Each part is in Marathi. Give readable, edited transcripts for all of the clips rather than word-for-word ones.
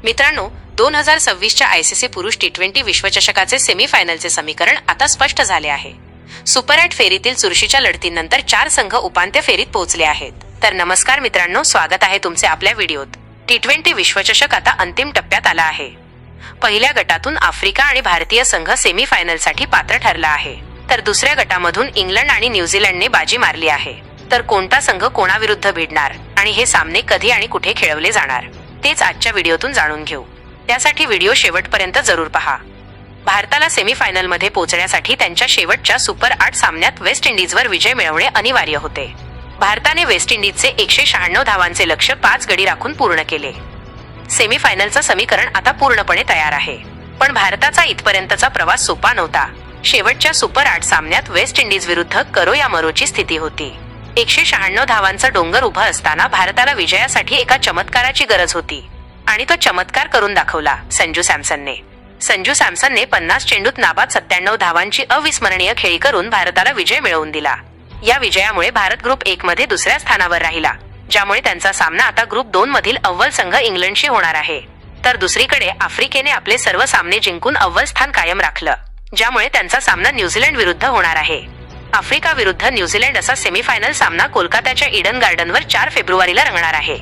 मित्रांनो, 2026च्या आयसीसी पुरुष टी20 विश्वचषकाचे सेमीफायनलचे समीकरण आता स्पष्ट झाले आहे. सुपर 8 फेरीतील चुरशीच्या लढतीनंतर 4 संघ उपांत्य फेरीत पोहोचले आहेत. तर नमस्कार मित्रांनो, स्वागत आहे तुमचे आपल्या व्हिडिओत. टी20 विश्वचषक आता अंतिम टप्प्यात आला आहे. पहिल्या गटातून आफ्रिका आणि भारतीय संघ सेमीफायनलसाठी पात्र ठरला आहे, तर दुसऱ्या गटामधून इंग्लंड आणि न्यूझीलंडने बाजी मारली आहे. तर कोणता संघ कोणाविरुद्ध भिडणार आणि हे सामने कधी आणि कुठे खेळवले जाणार तेच आजच्या व्हिडिओतून जाणून घेऊ. त्यासाठी व्हिडिओ शेवटपर्यंत जरूर पहा. भारताला सेमीफायनलमध्ये पोहोचण्यासाठी त्यांच्या शेवटच्या सुपर 8 सामन्यात वेस्ट इंडिजवर विजय मिळवणे अनिवार्य होते. भारताने वेस्ट इंडिजचे 196 धावांचे लक्ष्य 5 गडी राखून पूर्ण केले. सेमीफायनलचं समीकरण आता पूर्णपणे तयार आहे, पण भारताचा इथपर्यंतचा प्रवास सोपा नव्हता. शेवटच्या सुपर 8 सामन्यात वेस्ट इंडिज विरुद्ध करो या मरोची स्थिती होती. 196 धावांचा डोंगर उभा असताना भारताला विजयासाठी एका चमत्काराची गरज होती, आणि तो चमत्कार करून दाखवला संजू सॅमसनने. संजू सॅमसनने 50 चेंडूत नाबाद 97 धावांची अविस्मरणीय खेळी करून भारताला विजय मिळवून दिला. या विजयामुळे भारत ग्रुप 1 मध्ये दुसऱ्या स्थानावर राहिला, ज्यामुळे त्यांचा सामना आता ग्रुप 2 मधील अव्वल संघ इंग्लंडशी होणार आहे. तर दुसरीकडे आफ्रिकेने आपले सर्व सामने जिंकून अव्वल स्थान कायम राखलं, ज्यामुळे त्यांचा सामना न्यूझीलंड विरुद्ध होणार आहे. आफ्रिका विरुद्ध न्यूझीलंड असा सेमीफायनल सामना कोलकात्याच्या ईडन गार्डनवर 4 फेब्रुवारीला रंगणार आहे.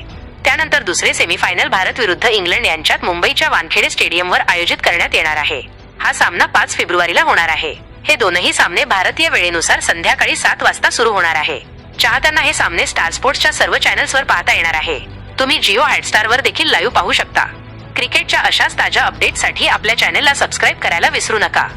त्यानंतर दुसरे सेमीफायनल भारत विरुद्ध इंग्लंड यांच्यात मुंबईच्या वानखेडे स्टेडियमवर आयोजित करण्यात येणार आहे. हा सामना 5 फेब्रुवारीला होणार आहे. हे दोनही सामने भारतीय वेळेनुसार संध्याकाळी 7 वाजता सुरू होणार आहे. चाहत्यांना हे सामने स्टार स्पोर्ट्सच्या सर्व चॅनल्सवर पाहता येणार आहे. तुम्ही जिओ हॉटस्टारवर देखील लाईव्ह पाहू शकता. क्रिकेटच्या अशाच ताज्या अपडेटसाठी आपल्या चॅनलला सबस्क्राईब करायला विसरू नका.